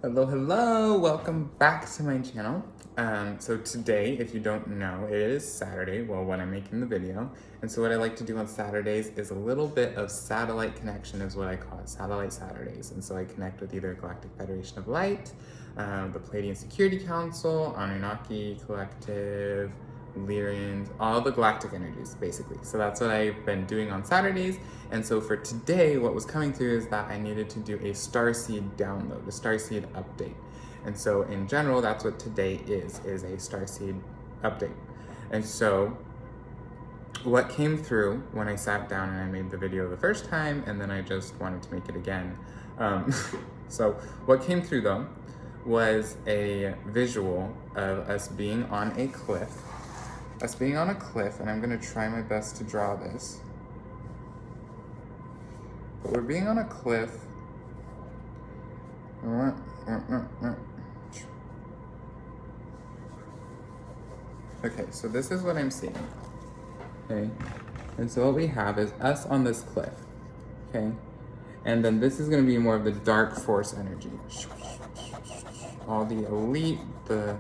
Hello, hello! Welcome back to my channel. So today, if you don't know, it is Saturday, well, when I'm making the video. And so what I like to do on Saturdays is a little bit of satellite connection is what I call it, Satellite Saturdays. And so I connect with either Galactic Federation of Light, the Palladian Security Council, Anunnaki Collective, Lyrians, all the galactic energies, basically. So that's what I've been doing on Saturdays. And so for today, what was coming through is that I needed to do a Starseed download, a Starseed update. And so in general, that's what today is a Starseed update. And so what came through when I sat down and I made the video the first time, and then I just wanted to make it again. So what came through though was a visual of us being on a cliff. And I'm gonna try my best to draw this. But we're being on a cliff. Okay, so this is what I'm seeing. Okay, and so what we have is us on this cliff. Okay, and then this is gonna be more of the dark force energy. All the elite, the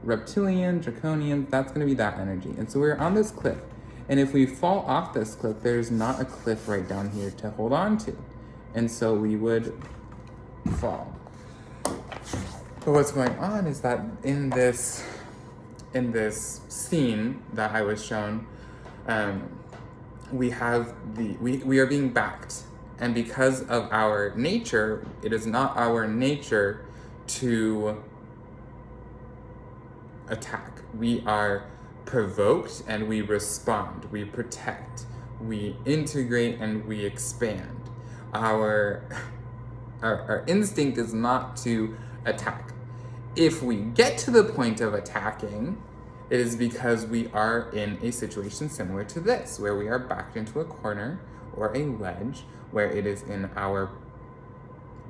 reptilian, draconian, that's gonna be that energy. And so we're on this cliff. And if we fall off this cliff, there's not a cliff right down here to hold on to. And so we would fall. But what's going on is that in this scene that I was shown, we are being backed. And because of our nature, it is not our nature to attack. We are provoked and we respond, we protect, we integrate and we expand. Our instinct is not to attack. If we get to the point of attacking, it is because we are in a situation similar to this, where we are backed into a corner or a ledge, where it is in our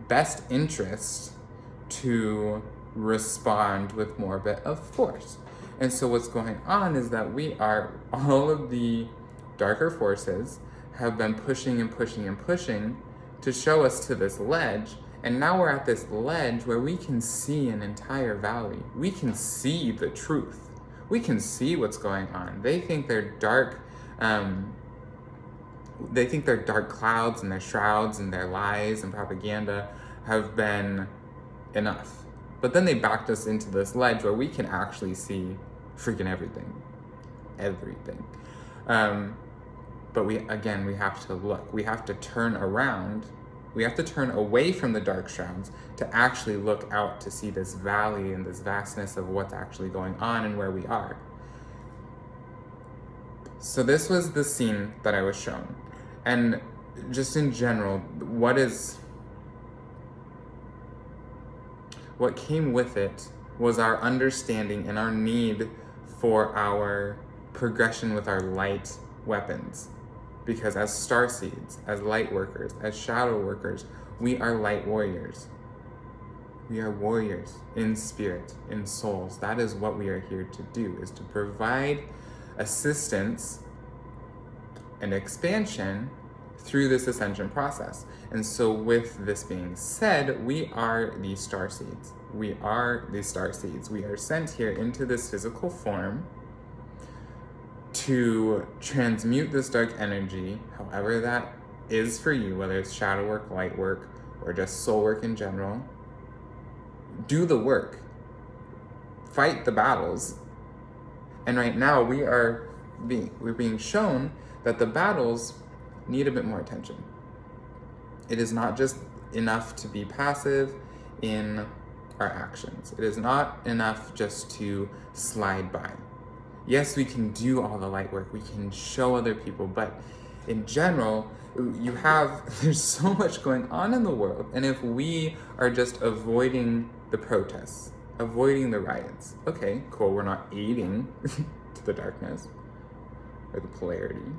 best interest to respond with more bit of force. And so what's going on is that all of the darker forces have been pushing and pushing and pushing to show us to this ledge. And now we're at this ledge where we can see an entire valley. We can see the truth. We can see what's going on. They think their dark clouds and their shrouds and their lies and propaganda have been enough. But then they backed us into this ledge where we can actually see freaking everything. But we have to look. We have to turn around. We have to turn away from the dark shrouds to actually look out to see this valley and this vastness of what's actually going on and where we are. So this was the scene that I was shown. And just in general, what came with it was our understanding and our need for our progression with our light weapons. Because as Starseeds, as Lightworkers, as Shadow Workers, we are light warriors. We are warriors in spirit, in souls. That is what we are here to do, is to provide assistance and expansion through this ascension process. And so with this being said, we are the Starseeds. We are the Starseeds. We are sent here into this physical form to transmute this dark energy, however that is for you, whether it's shadow work, light work, or just soul work in general. Do the work. Fight the battles. And right now we're being shown that the battles need a bit more attention. It is not just enough to be passive in our actions. It is not enough just to slide by. Yes, we can do all the light work, we can show other people, but in general, there's so much going on in the world, and if we are just avoiding the protests, avoiding the riots, okay, cool, we're not aiding to the darkness or the polarity,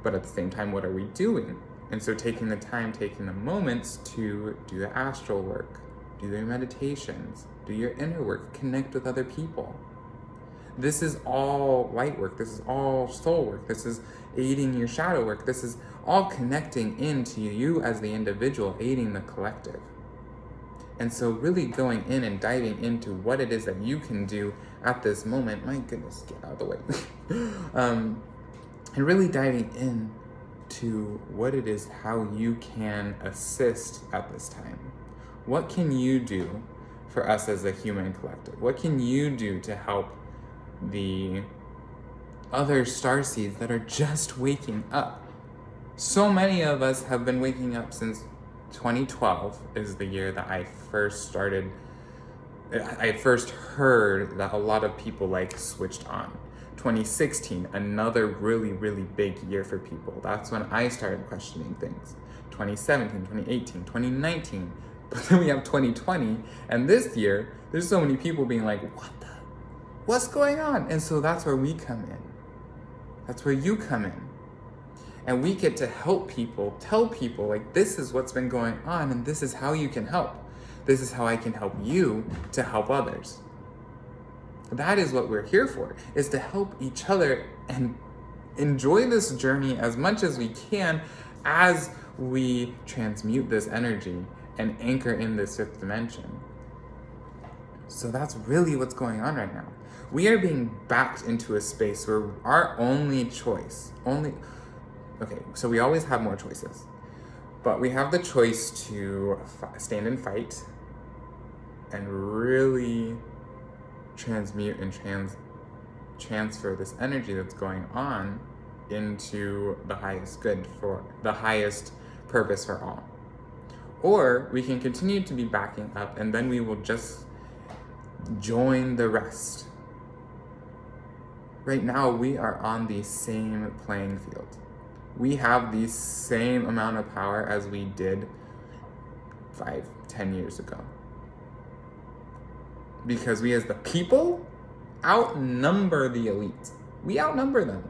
but at the same time, what are we doing? And so taking the moments to do the astral work, do your meditations, do your inner work, connect with other people. This is all light work. This is all soul work. This is aiding your shadow work. This is all connecting into you as the individual, aiding the collective. And so really going in and diving into what it is that you can do at this moment. My goodness, get out of the way. And really diving in to what it is, how you can assist at this time. What can you do for us as a human collective? What can you do to help the other starseeds that are just waking up? So many of us have been waking up since 2012 is the year that I first heard that a lot of people like switched on. 2016, another really, really big year for people. That's when I started questioning things. 2017, 2018, 2019, but then we have 2020, and this year, there's so many people being like, what's going on? And so that's where we come in. That's where you come in. And we get to help people, tell people, like, this is what's been going on, and this is how you can help. This is how I can help you to help others. That is what we're here for, is to help each other and enjoy this journey as much as we can as we transmute this energy and anchor in this fifth dimension. So that's really what's going on right now. We are being backed into a space where our only choice, okay, so we always have more choices, but we have the choice to stand and fight and really transmute and transfer this energy that's going on into the highest good, for the highest purpose for all. Or we can continue to be backing up, and then we will just join the rest. Right now, we are on the same playing field. We have the same amount of power as we did 5-10 years ago. Because we as the people outnumber the elite. We outnumber them.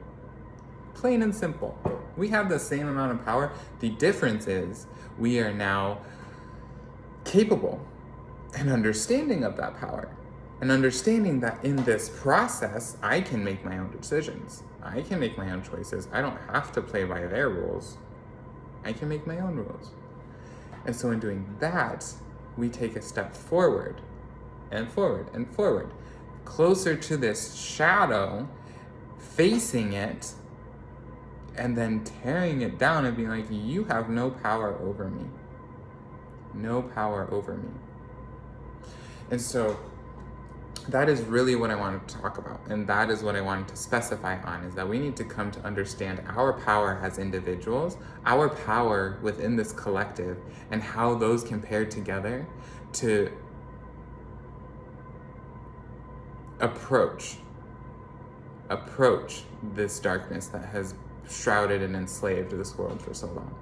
Plain and simple. We have the same amount of power. The difference is we are now capable and understanding of that power. And understanding that in this process, I can make my own decisions. I can make my own choices. I don't have to play by their rules. I can make my own rules. And so in doing that, we take a step forward and forward and forward, closer to this shadow, facing it, and then tearing it down and being like, you have no power over me. No power over me. And so that is really what I wanted to talk about. And that is what I wanted to specify on, is that we need to come to understand our power as individuals, our power within this collective, and how those compare together to approach this darkness that has shrouded and enslaved this world for so long.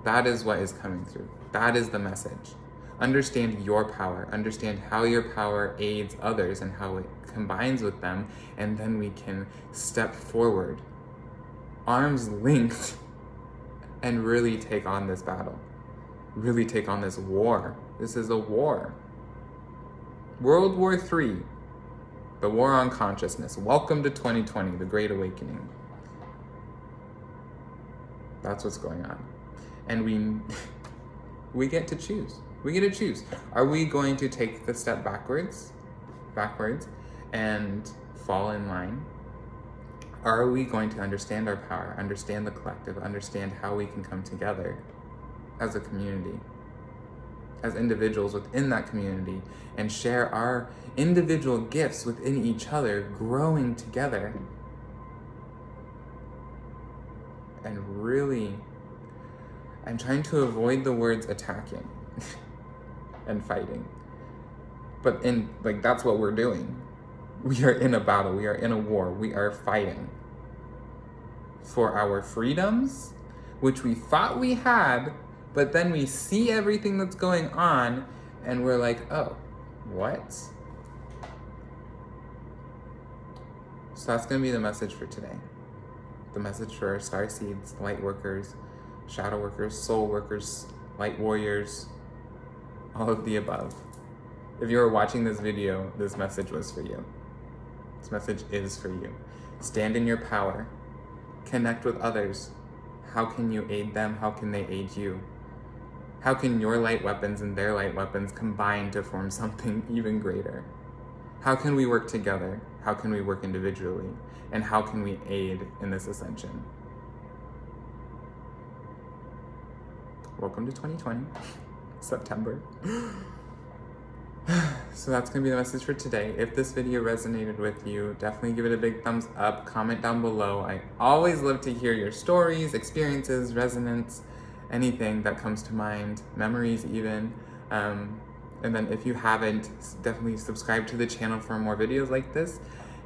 That is what is coming through. That is the message. Understand your power. Understand how your power aids others and how it combines with them, and then we can step forward, arms linked, and really take on this battle. Really take on this war. This is a war. World War III, the war on consciousness. Welcome to 2020, the Great Awakening. That's what's going on. And we get to choose. We get to choose. Are we going to take the step backwards, and fall in line? Or are we going to understand our power, understand the collective, understand how we can come together as a community, as individuals within that community, and share our individual gifts within each other, growing together? And really, I'm trying to avoid the words attacking and fighting. But that's what we're doing. We are in a battle. We are in a war. We are fighting for our freedoms, which we thought we had, but then we see everything that's going on and we're like, oh, what? So that's going to be the message for today. The message for our Starseeds, Lightworkers, Shadow Workers, Soul Workers, Light Warriors, all of the above. If you are watching this video, this message was for you. This message is for you. Stand in your power. Connect with others. How can you aid them? How can they aid you? How can your light weapons and their light weapons combine to form something even greater? How can we work together? How can we work individually? And how can we aid in this ascension? Welcome to 2020, September. So that's going to be the message for today. If this video resonated with you, definitely give it a big thumbs up, comment down below. I always love to hear your stories, experiences, resonance, anything that comes to mind, memories even. And then if you haven't, definitely subscribe to the channel for more videos like this.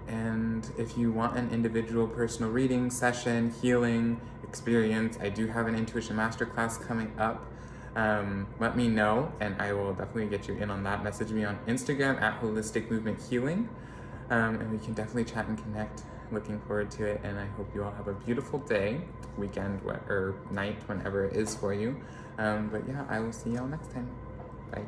And if you want an individual personal reading, session, healing, experience, I do have an intuition masterclass coming up. Let me know and I will definitely get you in on that. Message me on Instagram at Holistic Movement Healing, and we can definitely chat and connect. Looking forward to it, and I hope you all have a beautiful day, weekend, or night, whenever it is for you. But yeah, I will see y'all next time. Bye.